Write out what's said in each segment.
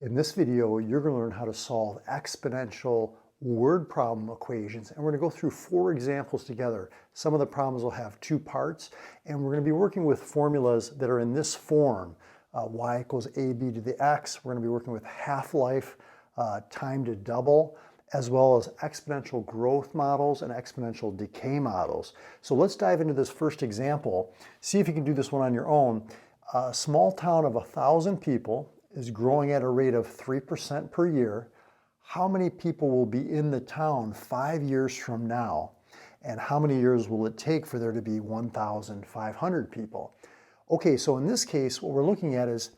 In this video, you're going to learn how to solve exponential word problem equations, and we're going to go through 4 examples together. Some of the problems will have 2 parts, and we're going to be working with formulas that are in this form. Y equals AB to the x. We're going to be working with half-life, time to double, as well as exponential growth models and exponential decay models. So let's dive into this first example. See if you can do this one on your own. A small town of 1,000 people is growing at a rate of 3% per year. How many people will be in the town 5 years from now? And how many years will it take for there to be 1,500 people? Okay, so in this case, what we're looking at is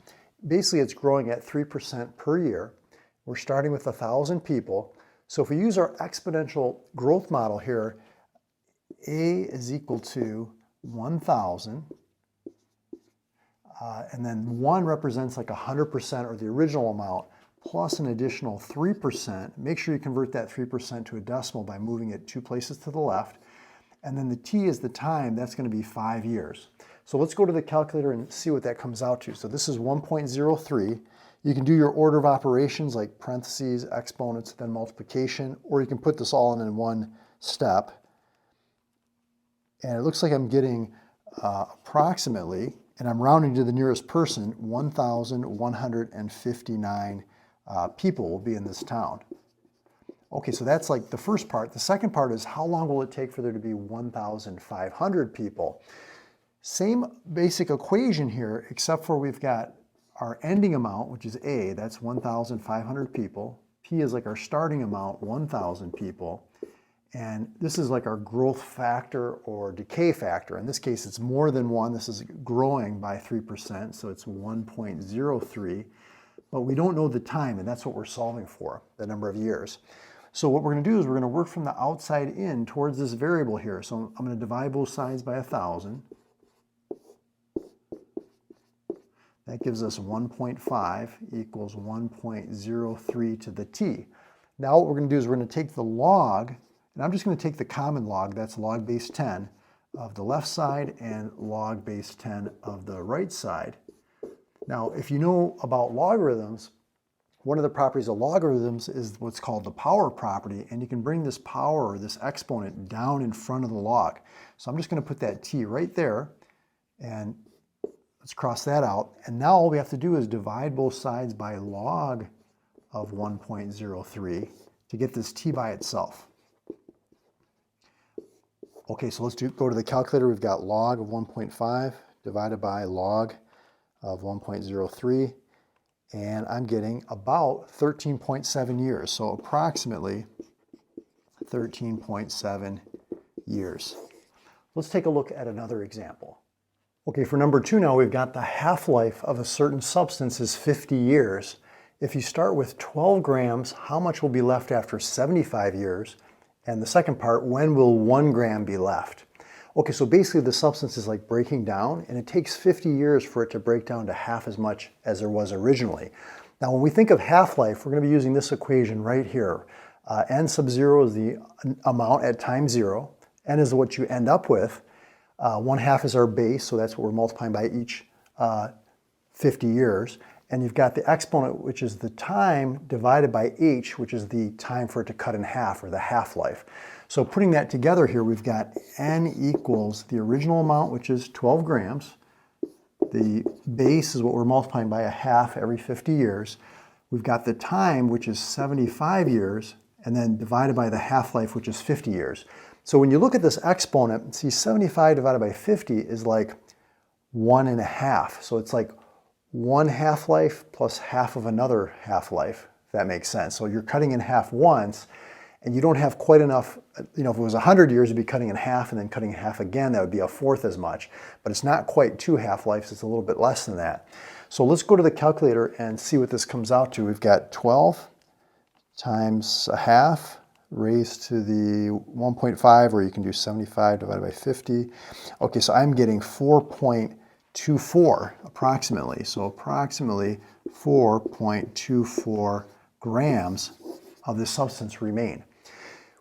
basically it's growing at 3% per year. We're starting with 1,000 people. So if we use our exponential growth model here, A is equal to 1,000. And then 1 represents like 100% or the original amount, plus an additional 3%. Make sure you convert that 3% to a decimal by moving it 2 places to the left. And then the t is the time, that's going to be 5 years. So let's go to the calculator and see what that comes out to. So this is 1.03. You can do your order of operations like parentheses, exponents, then multiplication, or you can put this all in one step. And it looks like I'm getting approximately, and I'm rounding to the nearest person, 1,159 people will be in this town. Okay, so that's like the first part. The second part is how long will it take for there to be 1,500 people? Same basic equation here, except for we've got our ending amount, which is A, that's 1,500 people. P is like our starting amount, 1,000 people. And this is like our growth factor or decay factor. In this case, it's more than 1. This is growing by 3%, so it's 1.03. But we don't know the time, and that's what we're solving for, the number of years. So what we're going to do is we're going to work from the outside in towards this variable here. So I'm going to divide both sides by 1,000. That gives us 1.5 equals 1.03 to the t. Now what we're going to do is we're going to take the log, and I'm just going to take the common log, that's log base 10 of the left side and log base 10 of the right side. Now, if you know about logarithms, one of the properties of logarithms is what's called the power property, and you can bring this power or this exponent down in front of the log. So I'm just going to put that t right there, and let's cross that out. And now all we have to do is divide both sides by log of 1.03 to get this t by itself. Okay, so let's go to the calculator. We've got log of 1.5 divided by log of 1.03, and I'm getting about 13.7 years, so approximately 13.7 years. Let's take a look at another example. Okay, for number 2 now, we've got the half-life of a certain substance is 50 years. If you start with 12 grams, how much will be left after 75 years? And the second part, when will 1 gram be left? Okay, so basically the substance is like breaking down, and it takes 50 years for it to break down to half as much as there was originally. Now, when we think of half-life, we're going to be using this equation right here. N sub 0 is the amount at time 0. N is what you end up with. 1/2 is our base, so that's what we're multiplying by each 50 years. And you've got the exponent, which is the time, divided by h, which is the time for it to cut in half, or the half-life. So putting that together here, we've got n equals the original amount, which is 12 grams. The base is what we're multiplying by 1/2 every 50 years. We've got the time, which is 75 years, and then divided by the half-life, which is 50 years. So when you look at this exponent, see 75 divided by 50 is like 1.5. So it's like 1 half-life plus half of another half-life, if that makes sense. So you're cutting in half once, and you don't have quite enough, if it was 100 years, you'd be cutting in half and then cutting in half again, that would be 1/4 as much. But it's not quite 2 half-lives, it's a little bit less than that. So let's go to the calculator and see what this comes out to. We've got 12 times 1/2 raised to the 1.5, or you can do 75 divided by 50. Okay, so I'm getting 4.24 approximately. So approximately 4.24 grams of this substance remain.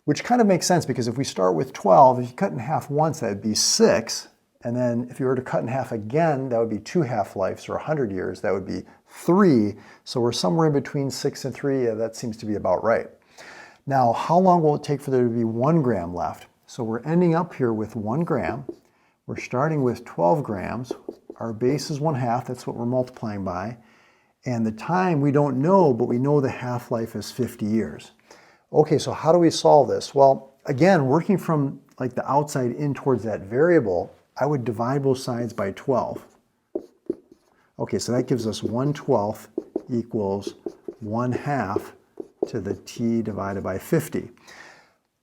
Which kind of makes sense, because if we start with 12, if you cut in half once, that would be 6. And then if you were to cut in half again, that would be 2 half-lives, or 100 years, that would be 3. So we're somewhere in between 6 and 3. Yeah, that seems to be about right. Now, how long will it take for there to be 1 gram left? So we're ending up here with 1 gram. We're starting with 12 grams. Our base is 1/2. That's what we're multiplying by. And the time we don't know, but we know the half-life is 50 years. Okay, so how do we solve this? Well, again, working from like the outside in towards that variable, I would divide both sides by 12. Okay, so that gives us 1/12 equals 1/2 to the t divided by 50.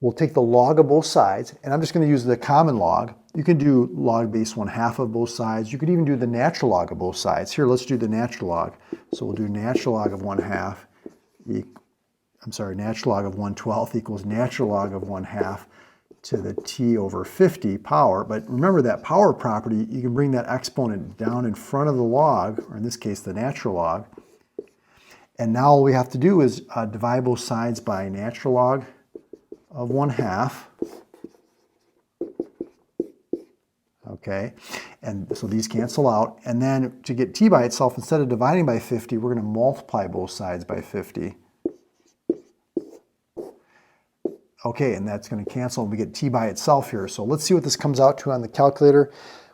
We'll take the log of both sides, and I'm just going to use the common log. You can do log base 1/2 of both sides. You could even do the natural log of both sides. Here, let's do the natural log. So we'll do natural log of 1/2, natural log of 1/12 equals natural log of 1/2 to the t over 50 power. But remember that power property, you can bring that exponent down in front of the log, or in this case, the natural log. And now all we have to do is divide both sides by natural log of 1/2. Okay, and so these cancel out. And then to get t by itself, instead of dividing by 50, we're going to multiply both sides by 50. Okay, and that's going to cancel, and we get t by itself here. So let's see what this comes out to on the calculator.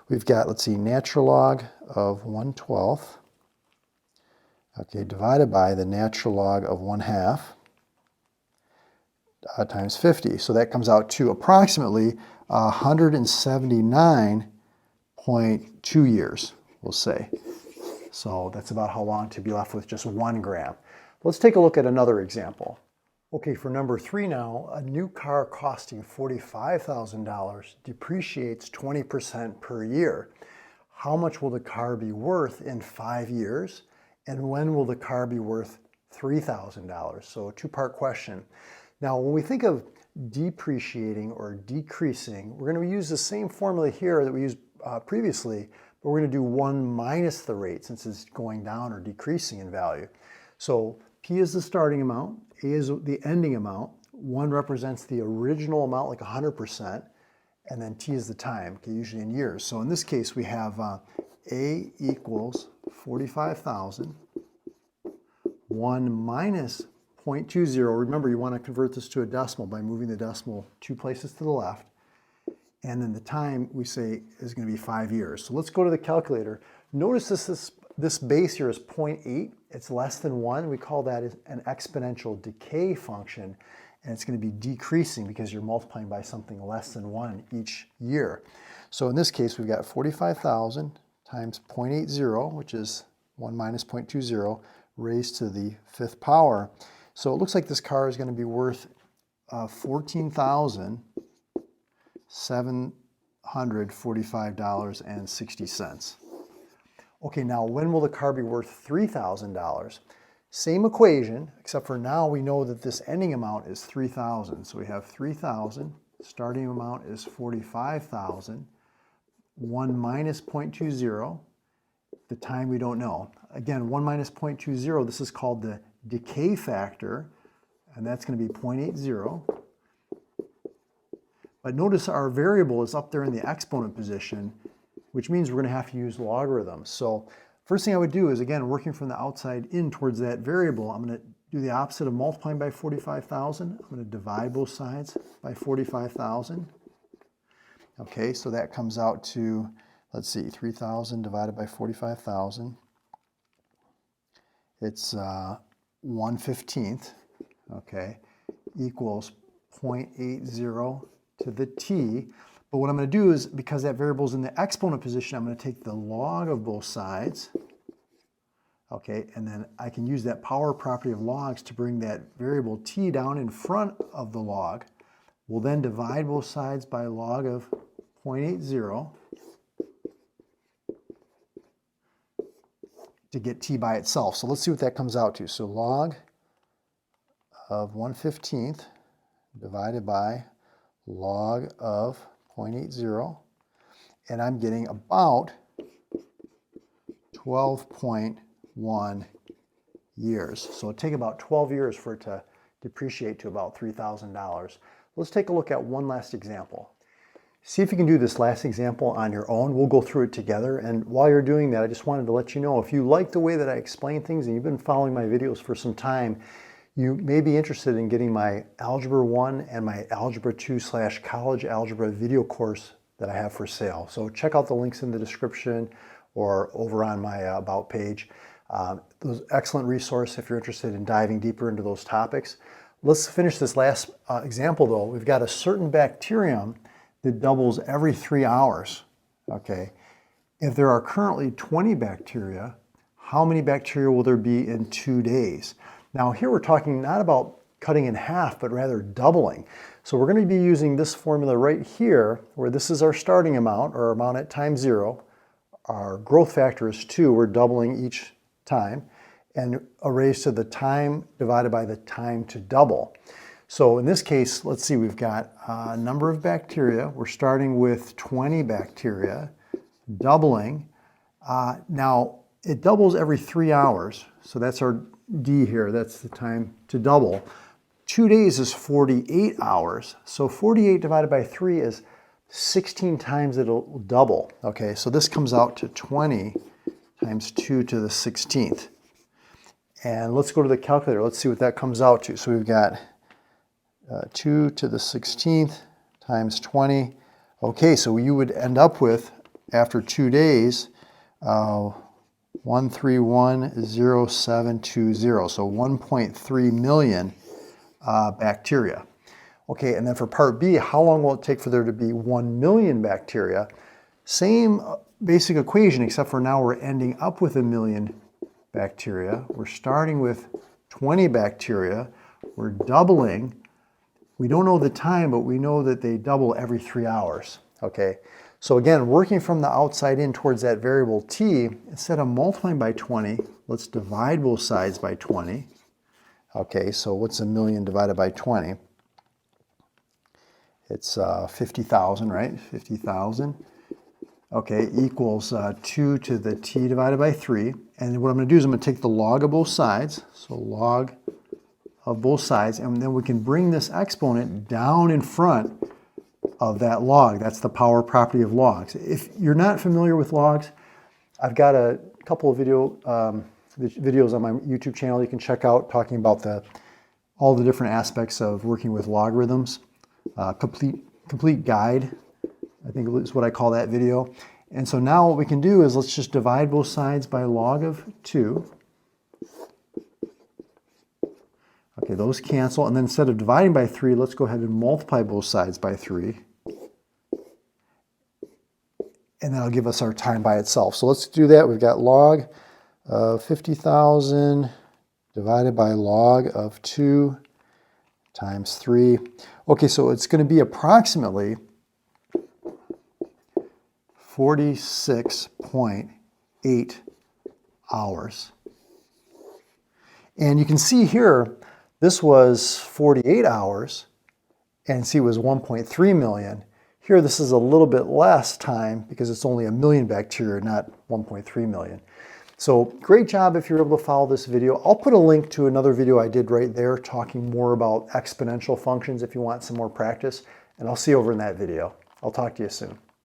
We've got, let's see, natural log of 1/12. Okay, divided by the natural log of 1/2 times 50. So that comes out to approximately 179.2 years, we'll say. So that's about how long to be left with just 1 gram. Let's take a look at another example. Okay, for number 3 now, a new car costing $45,000 depreciates 20% per year. How much will the car be worth in 5 years? And when will the car be worth $3,000? So a two-part question. Now, when we think of depreciating or decreasing, we're going to use the same formula here that we used previously, but we're going to do 1 minus the rate since it's going down or decreasing in value. So P is the starting amount, A is the ending amount, 1 represents the original amount, like 100%, and then T is the time, okay, usually in years. So in this case, we have A equals 45,000, 1 minus 0.20. Remember, you want to convert this to a decimal by moving the decimal 2 places to the left. And then the time, we say, is going to be 5 years. So let's go to the calculator. Notice this base here is 0.8. It's less than 1. We call that an exponential decay function. And it's going to be decreasing because you're multiplying by something less than 1 each year. So in this case, we've got 45,000 times 0.80, which is 1 minus 0.20, raised to the 5th power. So it looks like this car is going to be worth $14,745.60. Okay, now when will the car be worth $3,000? Same equation, except for now we know that this ending amount is 3,000. So we have 3,000, starting amount is 45,000, 1 minus 0.20, the time we don't know. Again, 1 minus 0.20, this is called the decay factor, and that's going to be 0.80. But notice our variable is up there in the exponent position, which means we're going to have to use logarithms. So first thing I would do is, again, working from the outside in towards that variable, I'm going to do the opposite of multiplying by 45,000. I'm going to divide both sides by 45,000. Okay, so that comes out to, let's see, 3,000 divided by 45,000. It's 1/15, okay, equals 0.80 to the t. But what I'm going to do is, because that variable is in the exponent position, I'm going to take the log of both sides, okay, and then I can use that power property of logs to bring that variable t down in front of the log. We'll then divide both sides by log of 0.80 to get t by itself. So let's see what that comes out to. So log of 1/15 divided by log of 0.80, and I'm getting about 12.1 years. So it'll take about 12 years for it to depreciate to about $3,000. Let's take a look at one last example. See if you can do this last example on your own. We'll go through it together. And while you're doing that, I just wanted to let you know, if you like the way that I explain things and you've been following my videos for some time, you may be interested in getting my Algebra 1 and my Algebra 2/College Algebra video course that I have for sale. So check out the links in the description or over on my About page. Those excellent resource if you're interested in diving deeper into those topics. Let's finish this last example though. We've got a certain bacterium that doubles every 3 hours, okay? If there are currently 20 bacteria, how many bacteria will there be in 2 days? Now here we're talking not about cutting in half, but rather doubling. So we're going to be using this formula right here, where this is our starting amount, or amount at time 0. Our growth factor is 2, we're doubling each time, and a raised to the time divided by the time to double. So in this case, let's see, we've got a number of bacteria. We're starting with 20 bacteria, doubling. Now, it doubles every 3 hours. So that's our D here. That's the time to double. 2 days is 48 hours. So 48 divided by 3 is 16 times it'll double. Okay, so this comes out to 20 times 2 to the 16th. And let's go to the calculator. Let's see what that comes out to. So we've got 2 to the 16th times 20. Okay, so you would end up with, after 2 days, 1310720, so 1.3 million bacteria. Okay, and then for part B, how long will it take for there to be 1 million bacteria? Same basic equation, except for now we're ending up with 1 million bacteria. We're starting with 20 bacteria. We're doubling. We don't know the time, but we know that they double every 3 hours, okay? So again, working from the outside in towards that variable t, instead of multiplying by 20, let's divide both sides by 20. Okay, so what's 1 million divided by 20? It's 50,000, right? 50,000. Okay, equals 2 to the t divided by 3. And what I'm going to do is I'm going to take the log of both sides, so log of both sides, and then we can bring this exponent down in front of that log. That's the power property of logs. If you're not familiar with logs, I've got a couple of videos on my YouTube channel you can check out talking about all the different aspects of working with logarithms. Complete guide, I think is what I call that video. And so now what we can do is let's just divide both sides by log of 2. Okay, those cancel, and then instead of dividing by 3, let's go ahead and multiply both sides by 3. And that'll give us our time by itself. So let's do that. We've got log of 50,000 divided by log of 2 times 3. Okay, so it's going to be approximately 46.8 hours. And you can see here, this was 48 hours, and C was 1.3 million. Here, this is a little bit less time because it's only 1 million bacteria, not 1.3 million. So great job if you're able to follow this video. I'll put a link to another video I did right there talking more about exponential functions if you want some more practice, and I'll see you over in that video. I'll talk to you soon.